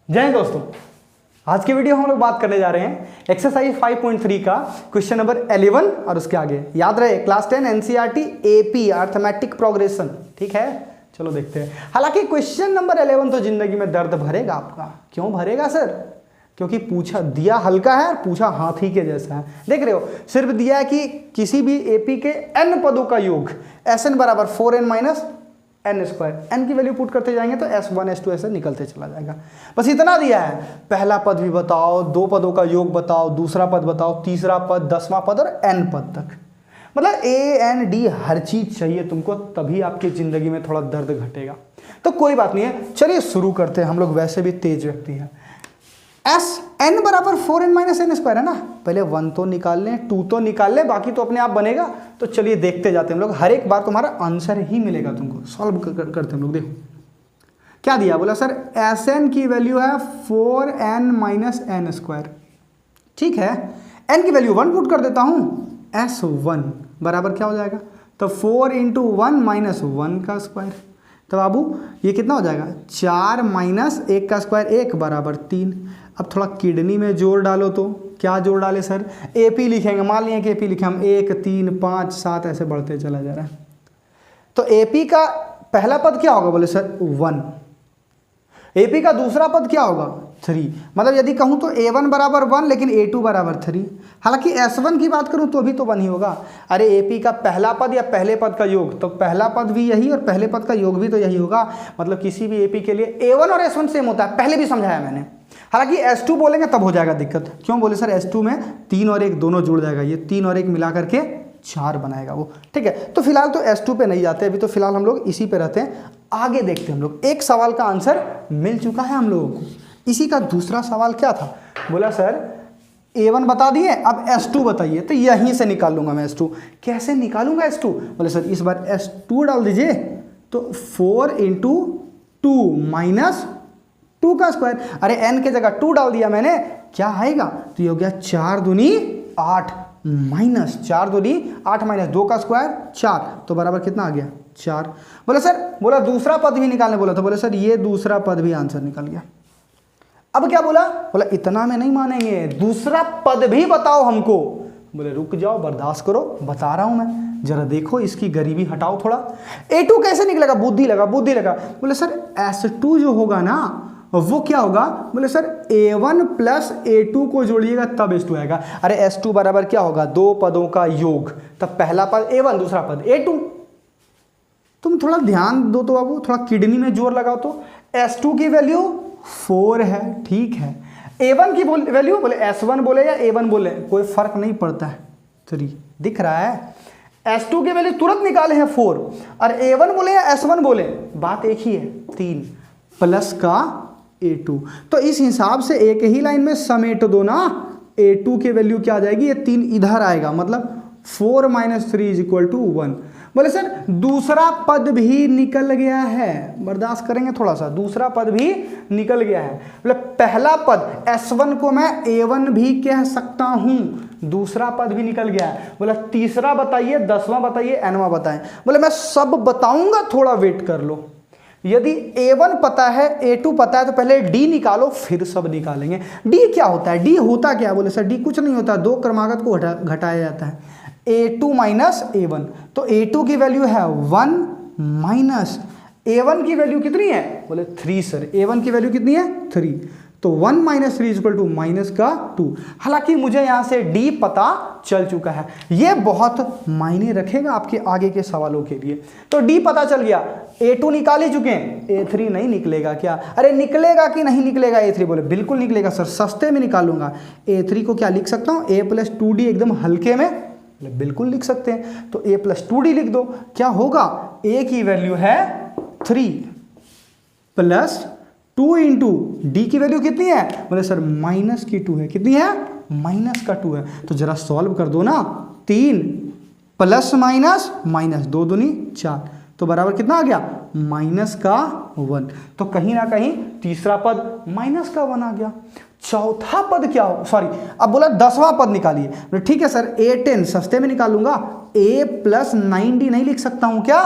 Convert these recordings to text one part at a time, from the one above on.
जय हिंद दोस्तों। आज की वीडियो हम लोग बात करने जा रहे हैं एक्सरसाइज 5.3 का क्वेश्चन नंबर 11 और उसके आगे। याद रहे class 10 NCERT AP arithmetic progression. ठीक है, चलो देखते हैं। हालांकि क्वेश्चन नंबर 11 तो जिंदगी में दर्द भरेगा आपका। क्यों भरेगा सर? क्योंकि पूछा दिया हल्का है और पूछा हाथी के जैसा है। देख रहे हो, सिर्फ दिया है कि किसी भी एपी के n पदों का योग Sn बराबर 4n minus n square. n की वैल्यू पुट करते जाएंगे तो S1 S2 ऐसे निकलते चला जाएगा। बस इतना दिया है। पहला पद भी बताओ, दो पदों का योग बताओ, दूसरा पद बताओ, तीसरा पद, 10वां पद और n पद तक। मतलब A N D हर चीज चाहिए तुमको, तभी आपकी जिंदगी में थोड़ा दर्द घटेगा। तो कोई बात नहीं है, चलिए शुरू करते हैं। हम लोग वैसे भी तेज व्यक्ति हैं। n बराबर 4n माइनस n स्क्वायर है ना। पहले 1 तो निकाल लें, 2 तो निकाल लें, बाकी तो अपने आप बनेगा। तो चलिए देखते जाते हैं हम लोग। हर एक बार तुम्हारा आंसर ही मिलेगा तुमको। सॉल्व करते हैं हम लोग। देखो क्या दिया, बोला सर Sn की वैल्यू है 4n माइनस n स्क्वायर। ठीक है, n की वैल्यू 1 पुट कर देता हूँ। S1 बराबर क्या हो जाएगा? तो 4 इंटू 1 माइनस 1 का स्क्वायर। तो बाबू ये कितना हो जाएगा? 4 माइनस 1 का स्क्वायर 1 बराबर 3। अब थोड़ा किडनी में जोर डालो। तो क्या जोर डाले सर? एपी लिखेंगे। मान लिया कि एपी लिखे हम, 1 3 5 7 ऐसे बढ़ते चला जा रहा है। तो एपी का पहला पद क्या होगा? बोले सर 1। एपी का दूसरा पद क्या होगा? 3। मतलब यदि कहूँ तो A1 बराबर 1 लेकिन A2 बराबर 3। हालांकि S1 की बात करूँ तो भी तो 1 ही होगा। अरे एपी का पहला पद या पहले पद का योग, तो पहला पद भी यही और पहले पद का योग भी तो यही होगा। मतलब किसी भी एपी के लिए A1 और S1 सेम होता है। पहले भी समझाया मैंने। हालांकि S2 बोलेंगे तब हो जाएगा दिक्कत। क्यों? बोले सर S2 में 3 और 1 दोनों जुड़ जाएगा। ये 3 और 1 मिला करके 4 बनाएगा वो। ठीक है, तो फिलहाल तो S2 पे नहीं जाते अभी, तो फिलहाल हम लोग इसी पे रहते हैं। आगे देखते हैं हम लोग। एक सवाल का आंसर मिल चुका है हम लोगों को। इसी का दूसरा सवाल क्या था? बोला सर A1 बता दिए, अब S2 बताइए। तो यहीं से निकाल लूंगा मैं S2। कैसे निकालूंगा S2? बोले सर इस बार S2 डाल दीजिए। तो 4 इंटू 2 माइनस 2 का स्क्वायर। अरे n के जगह 2 डाल दिया मैंने, क्या आएगा? तो ये हो गया 4 दूनी 8 माइनस 4 दूनी 8 माइनस 2 का स्क्वायर 4। तो बराबर कितना आ गया? 4। बोला सर, बोला दूसरा पद भी निकालने बोला, तो बोले सर ये दूसरा पद भी आंसर निकल गया। अब क्या बोला? बोला इतना में नहीं मानेंगे, दूसरा पद भी बताओ हमको। बोले रुक जाओ, बर्दाश्त करो, बता रहा हूं मैं। जरा देखो, इसकी गरीबी हटाओ थोड़ा। A2 कैसे निकलेगा? बुद्धि लगा, बुद्धि लगा। बोले सर S2 जो होगा ना वो क्या होगा? बोले सर A1 प्लस A2 को जोड़िएगा तब S2 आएगा। अरे S2 बराबर क्या होगा? दो पदों का योग। तब पहला पद A1, दूसरा पद A2। तुम थोड़ा ध्यान दो तो बाबू, थोड़ा किडनी में जोर लगाओ। तो S2 की वैल्यू 4 है, ठीक है। A1 की वैल्यू, बोले S1 बोले या A1 बोले कोई फर्क नहीं पड़ता है, 3 दिख रहा है। S2 की वैल्यू तुरंत निकाले हैं 4, और A1 बोले या S1 बोले बात एक ही है, 3 प्लस का A2। तो इस हिसाब से एक ही लाइन में समेट दो ना। A2 की वैल्यू क्या आ जाएगी? ये 3 इधर आएगा, मतलब 4 माइनस 3 इज इक्वल टू 1। बोले सर दूसरा पद भी निकल गया है, बर्दाश्त करेंगे थोड़ा सा। दूसरा पद भी निकल गया है। बोले पहला पद S1 को मैं A1 भी कह सकता हूं, दूसरा पद भी निकल गया है। बोला तीसरा बताइए, 10वां बताइए, nवां बताएं। बोले मैं सब बताऊंगा, थोड़ा वेट कर लो। यदि A1 पता है, A2 पता है, तो पहले D निकालो, फिर सब निकालेंगे। D क्या होता है? D होता क्या है? बोले सर D कुछ नहीं होता, दो क्रमागत को घटाया जाता है। A2 minus A1। तो A2 की वैल्यू है 1 माइनस A1 की वैल्यू कितनी है? बोले 3 सर। A1 की वैल्यू कितनी है? 3। तो 1 माइनस 3 इक्वल टू माइनस का 2। हालांकि मुझे यहां से D पता चल चुका है। यह बहुत मायने रखेगा आपके आगे के सवालों के लिए। तो D पता चल गया, A2 निकाल ही चुके हैं, A3 नहीं निकलेगा क्या? अरे निकलेगा कि नहीं निकलेगा A3? बोले बिल्कुल निकलेगा सर, सस्ते में निकालूंगा। A3 को क्या लिख सकता हूं? A प्लस 2D एकदम हल्के में बिल्कुल लिख सकते हैं। तो A प्लस 2D लिख दो। क्या होगा? A की वैल्यू है 3 प्लस 2 इंटू D की वैल्यू कितनी है? बोले सर माइनस की 2 है। कितनी है? माइनस का 2 है। तो जरा सॉल्व कर दो ना। 3 प्लस माइनस माइनस 2 दूनी 4, तो बराबर कितना आ गया? माइनस का 1। तो कहीं ना कहीं तीसरा पद माइनस का 1 आ गया। चौथा पद क्या हो? सॉरी, अब बोला 10वां पद निकालिए। ठीक है सर, A10 सस्ते में निकालूंगा। A प्लस 9D नहीं लिख सकता हूं क्या?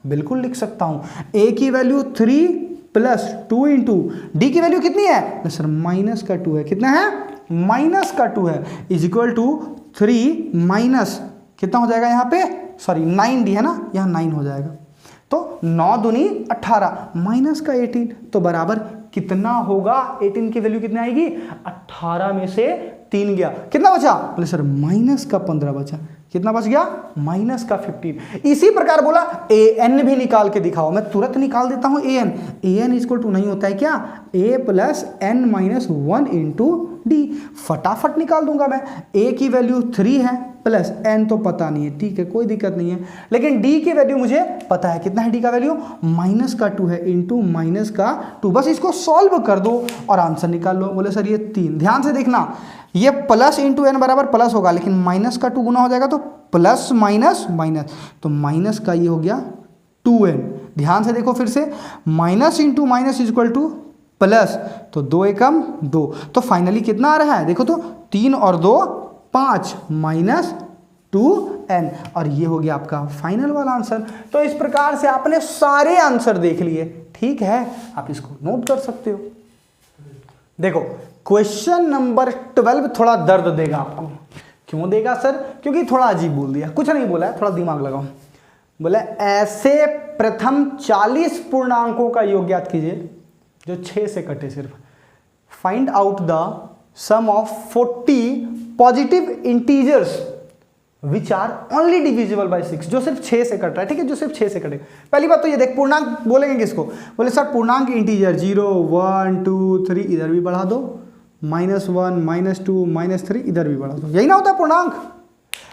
बिल्कुल लिख सकता हूं। A की वैल्यू 3 प्लस 2 इंटू डी की वैल्यू कितनी है सर माइनस का 2 है, कितना है माइनस का 2 है, इज इक्वल टू 3 माइनस कितना हो जाएगा यहाँ पे सॉरी 9d है ना, यहाँ 9 हो जाएगा। तो 9 दूनी 18 माइनस का 18 तो बराबर कितना होगा, 18 की वैल्यू कितनी आएगी 18 में से 3 गया, कितना बचा बोले सर माइनस का 15 बचा, कितना बच गया माइनस का 15। इसी प्रकार बोला ए एन भी निकाल के दिखाओ, मैं तुरंत निकाल देता हूं ए एन इक्वल टू नहीं होता है क्या A plus N minus 1 into D, फटाफट निकाल दूंगा मैं। ए की वैल्यू 3 है प्लस एन तो पता नहीं है, ठीक है कोई दिक्कत नहीं है, लेकिन डी की वैल्यू मुझे पता है, कितना है डी का वैल्यू माइनस का 2 है इंटू माइनस का 2, बस इसको सॉल्व कर दो और आंसर निकाल लो। बोले सर ये 3, ध्यान से देखना ये प्लस इंटू एन बराबर प्लस होगा, लेकिन माइनस का 2 गुना हो जाएगा तो प्लस माइनस माइनस, तो माइनस का ये हो गया 2n। ध्यान से देखो फिर से, minus into minus is equal two plus, तो 2 एकम 2, तो फाइनली कितना आ रहा है देखो तो 3 और 2 5 माइनस 2n, और ये हो गया आपका फाइनल वाला आंसर। तो इस प्रकार से आपने सारे आंसर देख लिए, ठीक है आप इसको नोट कर सकते हो। देखो क्वेश्चन नंबर 12 थोड़ा दर्द देगा आपको, क्यों देगा सर, क्योंकि थोड़ा अजीब बोल दिया, कुछ नहीं बोला है, थोड़ा दिमाग लगाओ। बोले ऐसे प्रथम 40 पूर्णांकों का योग ज्ञात कीजिए जो 6 से कटे सिर्फ, find out the sum of 40 positive integers which are only divisible by 6, जो सिर्फ 6 से कट रहा है, ठीक है जो सिर्फ 6 से कटे। पहली बात तो ये देख, पूर्णांक बोलेंगे किसको, बोले सर पूर्णांक इंटीजर 0 1 2 3 इधर भी बढ़ा दो, -1 -2 -3 इधर भी बढ़ा दो, यही ना होता है पूर्णांक।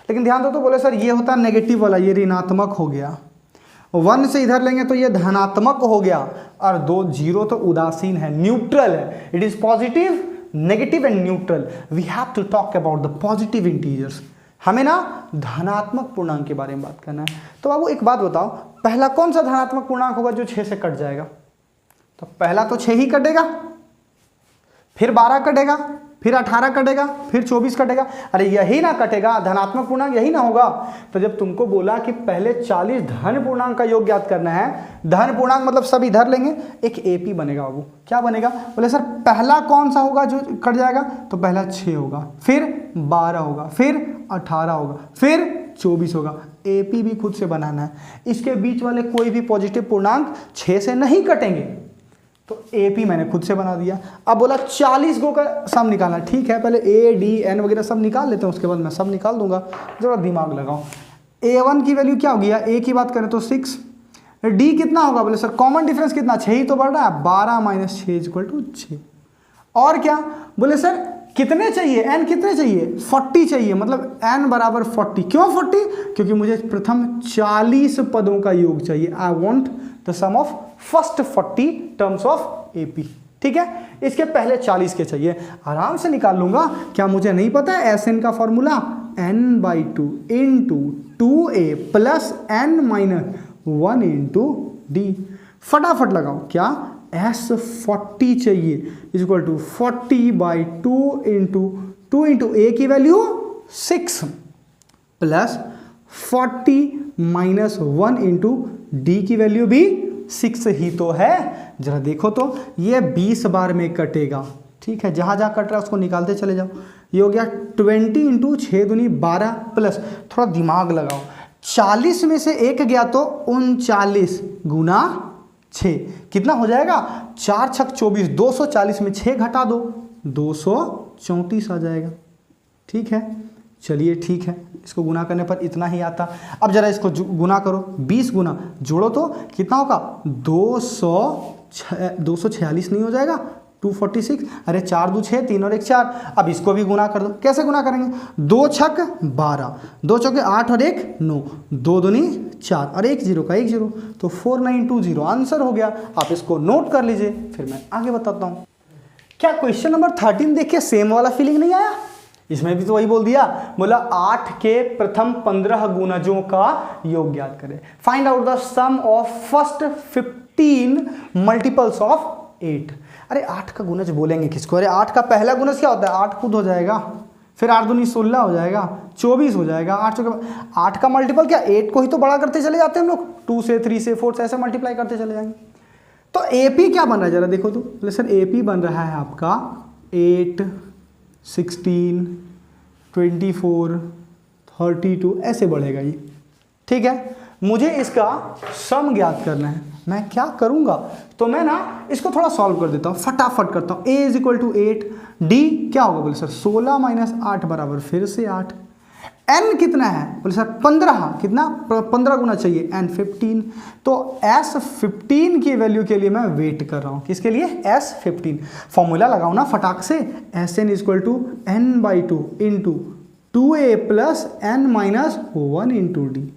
लेकिन ध्यान दो तो बोले सर ये होता है नेगेटिव वाला, ये ऋणात्मक हो गया, 1 से इधर लेंगे तो ये धनात्मक हो गया, और 2 0 तो उदासीन है, न्यूट्रल है, it is positive negative and neutral. We have to talk about the positive integers, हमें ना धनात्मक पूर्णांक के बारे में बात करना है। तो बाबू एक बात बताओ, पहला कौन सा धनात्मक पूर्णांक होगा जो 6 से कट जाएगा, तो पहला तो 6 ही कटेगा, फिर 12 कटेगा, फिर 18 कटेगा, फिर 24 कटेगा, अरे यही ना कटेगा, धनात्मक पूर्णांक यही ना होगा। तो जब तुमको बोला कि पहले 40 धन पूर्णांक का योग ज्ञात करना है, धन पूर्णांक मतलब सब इधर लेंगे, एक एपी बनेगा बाबू, क्या बनेगा, बोले सर पहला कौन सा होगा जो कट जाएगा, तो पहला 6 होगा, फिर 12 होगा, फिर 18 होगा, फिर 24 होगा, एपी भी खुद से बनाना है। इसके बीच वाले कोई भी पॉजिटिव पूर्णांक 6 से नहीं कटेंगे, तो एपी मैंने खुद से बना दिया। अब बोला 40 गो का सम निकालना, ठीक है पहले ए डी एन वगैरह सब निकाल लेते हैं, उसके बाद मैं सब निकाल दूंगा, जरा दिमाग लगाओ। a1 की वैल्यू क्या होगी, ए की बात करें तो 6, डी कितना होगा, बोले सर कॉमन डिफरेंस कितना 6 ही तो बढ़ रहा है, 12 माइनस 6 इक्वल टू 6, और क्या बोले सर कितने चाहिए, एन कितने चाहिए 40 चाहिए, मतलब एन बराबर 40, क्यों 40, क्योंकि मुझे प्रथम 40 पदों का योग चाहिए, I want the sum of first 40 terms of AP, ठीक है इसके पहले 40 के चाहिए, आराम से निकाल लूंगा। क्या मुझे नहीं पता है एस एन का formula, n/2 into 2a plus n minus 1 into D, फटाफट लगाओ, क्या S40 चाहिए equal to 40/2 into 2 into A की value 6 plus 40 minus 1 into D की वैल्यू भी 6 ही तो है। जरा देखो तो ये 20 बार में कटेगा, ठीक है जहाँ जहाँ कट रहा है उसको निकालते चले जाओ। ये हो गया 20 इंटू 6 दूनी 12 प्लस, थोड़ा दिमाग लगाओ, 40 में से 1 गया तो 39 गुना 6 कितना हो जाएगा, 4 छक 24, 240 में 6 घटा दो 234 आ जाएगा, ठीक है चलिए ठीक है, इसको गुना करने पर इतना ही आता। अब जरा इसको गुना करो, 20 गुना जोड़ो तो कितना होगा 246 नहीं हो जाएगा 246, अरे 4 2 6 3 और 1 4। अब इसको भी गुना कर दो, कैसे गुना करेंगे, 2 छक 12, 2 चौके 8 और 1 9, 2 दूनी 4 और 1 0 का 1 0, तो 4920 आंसर हो गया। आप इसको नोट कर लीजिए, फिर मैं आगे बताता हूँ। क्या क्वेश्चन नंबर 13 देखिए सेम वाला फीलिंग नहीं आया, इसमें भी तो वही बोल दिया, बोला 8 के प्रथम 15 गुणजों का योग ज्ञात करें, find out the sum of first 15 multiples of 8। अरे 8 का गुणज बोलेंगे किसको, अरे 8 का पहला गुणज क्या होता है, 8 खुद हो जाएगा, फिर 8 दूनी 16 हो जाएगा, 24 हो जाएगा, 8 का मल्टीपल क्या 8 को ही तो बड़ा करते चले जाते हैं हम लोग, 2 से 3 से 4 से ऐसे मल्टीप्लाई करते चले जाएंगे। तो एपी क्या बन रहा है जरा देखो तो। बोले सर एपी बन रहा है आपका 8, 16, 24, 32 ऐसे बढ़ेगा ये, ठीक है। मुझे इसका सम ज्ञात करना है। मैं क्या करूंगा, तो मैं ना इसको थोड़ा सॉल्व कर देता हूँ, फटाफट करता हूँ। a is equal to 8, D क्या होगा बोले सर 16 माइनस 8 बराबर फिर से 8। n कितना है बोले सर 15, कितना 15 गुना चाहिए n 15। तो s 15 की वैल्यू के लिए मैं वेट कर रहा हूँ। किसके लिए? s 15। फॉर्मूला लगाओ ना फटाक से, sn is equal to n/2 into 2a plus n minus 1 into D.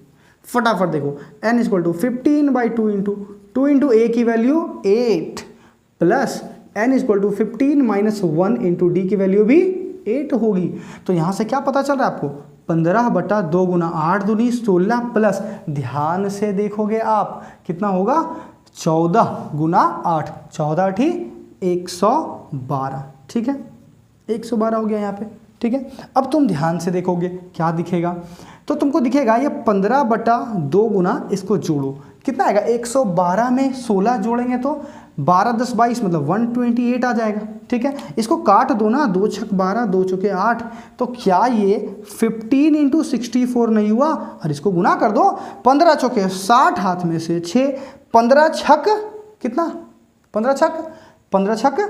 फटाफट देखो, n is equal to 15/2 into 2 into a की value 8 plus n is equal to 15 minus 1 into D की वैल्यू भी 8 होगी। तो यहाँ से क्या पता चल रहा है आपको, 15/2 गुना 8 दूनी 16 प्लस ध्यान से देखोगे आप कितना होगा 14 गुना 8, 14 ठी 112, ठीक है 112 हो गया यहाँ पे, ठीक है। अब तुम ध्यान से देखोगे क्या दिखेगा, तो तुमको दिखेगा ये 15/2 गुना इसको जोड़ो कितना आएगा 112 में 16 जोड़ेंगे तो 12 10 22 मतलब 128 आ जाएगा, ठीक है। इसको काट दो ना, 2 छक 12 2 चौके 8, तो क्या ये 15 इंटू 64 नहीं हुआ? और इसको गुना कर दो, 15 चौके 60 हाथ में से 6, 15 छक कितना 15 छक 15 छक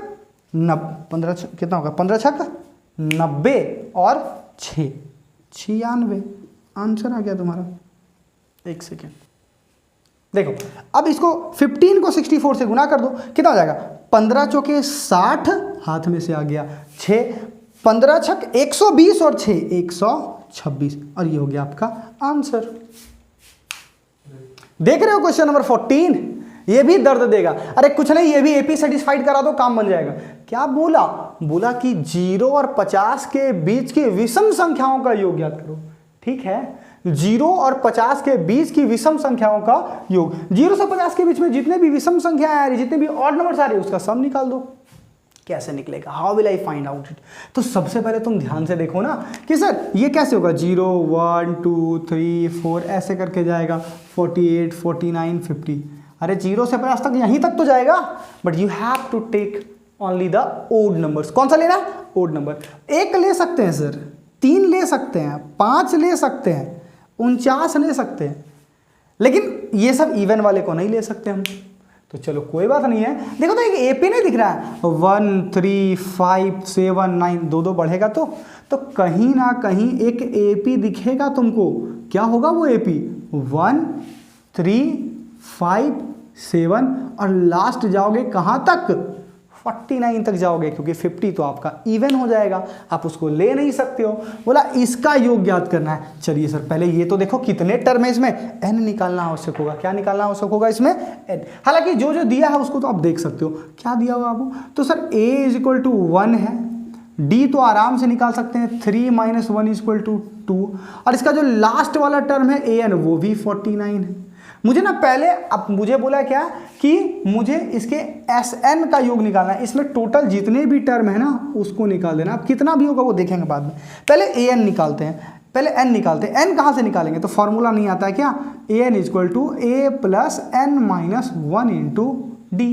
90 कितना होगा 15 छक 90 और 6 96 आंसर आ गया तुम्हारा। एक सेकेंड देखो, अब इसको 15 को 64 से गुना कर दो कितना हो जाएगा 15 चौके 60 हाथ में से आ गया 6, 15 छक 120 और 6 126 और ये हो गया आपका आंसर। देख रहे हो क्वेश्चन नंबर 14, ये भी दर्द देगा। अरे कुछ नहीं, ये भी एपी सेटिस्फाइड करा दो काम बन जाएगा। क्या बोला? बोला कि 0 और 50 के बीच की विषम संख्याओं का योग ज्ञात करो, ठीक है। 0 और 50 के बीच की विषम संख्याओं का योग, 0 से 50 के बीच में जितने भी विषम संख्याएं आ रही, जितने भी ऑड नंबर्स आ रही है उसका सम निकाल दो। कैसे निकलेगा? How will I find out it? तो सबसे पहले तुम ध्यान से देखो ना कि सर ये कैसे होगा, 0 1 2 3 4 ऐसे करके जाएगा 48 49 50। अरे 0 से 50 तक यहीं तक तो जाएगा, but you have to take only the odd numbers. कौन सा लेना? Odd number. 1 ले सकते हैं सर, 3 ले सकते हैं, 5 ले सकते हैं, 49 ले सकते हैं, लेकिन ये सब इवन वाले को नहीं ले सकते हम। तो चलो कोई बात नहीं है। देखो तो एक एपी नहीं दिख रहा है, 1 3 5 7 9 2 बढ़ेगा तो कहीं ना कहीं एक एपी दिखेगा तुमको। क्या होगा वो एपी? 1 3 5 7 और लास्ट जाओगे कहाँ तक? 49 तक जाओगे, क्योंकि 50 तो आपका इवन हो जाएगा, आप उसको ले नहीं सकते हो। बोला इसका योग ज्ञात करना है। चलिए सर पहले ये तो देखो कितने टर्म है इसमें, n निकालना आवश्यक होगा। क्या निकालना आवश्यक होगा इसमें? n। हालांकि जो जो दिया है उसको तो आप देख सकते हो। क्या दिया होगा आपको? तो sir a is equal to 1 है, d तो आराम से निकाल सकते हैं 3 माइनस 1 इज इक्वल टू 2, और इसका जो लास्ट वाला टर्म है an वो भी 49 है। मुझे ना पहले अब मुझे बोला क्या कि मुझे इसके Sn का योग निकालना है। इसमें टोटल जितने भी टर्म है ना उसको निकाल देना। अब कितना भी होगा वो देखेंगे बाद में, पहले an निकालते हैं, पहले n निकालते हैं। n कहाँ से निकालेंगे? तो फॉर्मूला नहीं आता है क्या? an is equal to a plus n minus 1 into D.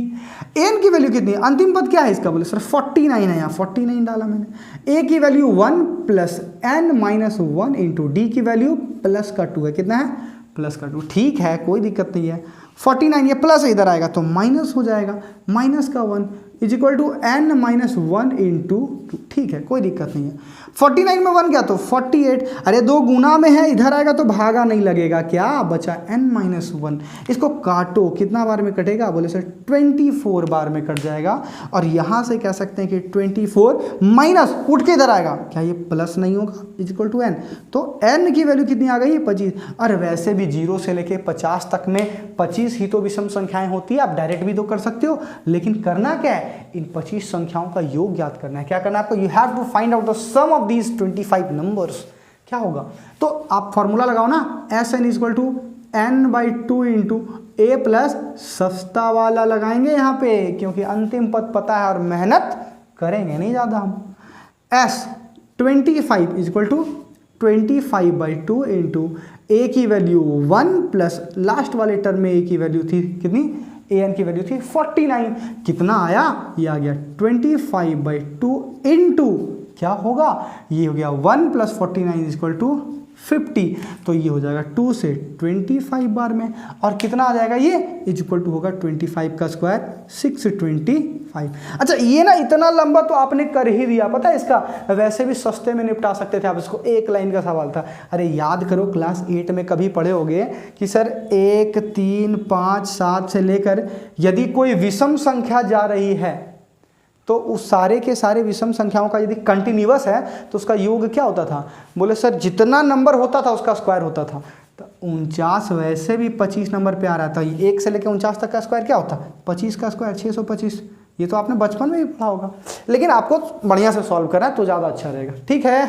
n की वैल्यू कितनी है? अंतिम पद क्या है इसका? बोले सर 49 है, यहाँ 49 डाला मैंने। a की वैल्यू 1 plus n minus 1 into D की वैल्यू प्लस का 2 है। कितना है? प्लस का 2। ठीक है कोई दिक्कत नहीं है। 49 ये प्लस इधर आएगा तो माइनस हो जाएगा, माइनस का 1 is equal to n minus 1 into 2। ठीक है कोई दिक्कत नहीं है। 49 में 1 क्या तो 48, अरे 2 गुना में है, इधर आएगा तो भागा नहीं लगेगा, क्या बचा n माइनस 1। इसको काटो, कितना बार में कटेगा? बोले सर 24 बार में कट जाएगा। और यहाँ से कह सकते हैं कि 24 माइनस उठ के इधर आएगा, क्या ये प्लस नहीं होगा? Is equal to n। तो n की वैल्यू कितनी आ गई? 25। और वैसे भी 0 से लेके 50 तक में 25 ही तो विषम संख्याएं होती है। आप डायरेक्ट भी तो कर सकते हो, लेकिन करना क्या है? इन 25 संख्याओं का योग ज्ञात करना है। क्या करना है आपको? You have to find out the sum of these 25 numbers. क्या होगा? तो आप फॉर्मूला लगाओ ना, Sn is equal to n/2 into A plus सस्ता वाला लगाएंगे यहाँ पे, क्योंकि अंतिम पद पता है और मेहनत करेंगे नहीं ज़्यादा हम। S 25 is equal to 25/2 into A की वैल्यू 1 प्लस लास्ट वाले टर्म में ए की वैल्यू थी कितनी? an की वैल्यू थी 49, कितना आया, ये आ गया 25/2 इंटू क्या होगा, ये हो गया 1 + 49 = 50, तो ये हो जाएगा 2 से 25 बार में, और कितना आ जाएगा ये इक्वल टू होगा 25 का स्क्वायर 625। अच्छा ये ना इतना लंबा तो आपने कर ही दिया, पता है इसका वैसे भी सस्ते में निपटा सकते थे आप इसको, एक लाइन का सवाल था। अरे याद करो क्लास 8 में कभी पढ़े होगे कि सर 1 3 5 7 से लेकर यदि कोई विषम संख्या जा रही है तो उस सारे के सारे विषम संख्याओं का यदि कंटिन्यूअस है तो उसका योग क्या होता था, बोले सर जितना नंबर होता था उसका स्क्वायर होता था। तो 49 वैसे भी 25 नंबर पे आ रहा था, 1 से लेकर 49 तक का स्क्वायर क्या होता, 25 का स्क्वायर 625, ये तो आपने बचपन में ही पढ़ा होगा, लेकिन आपको बढ़िया से सॉल्व करना है तो ज़्यादा अच्छा रहेगा। ठीक है।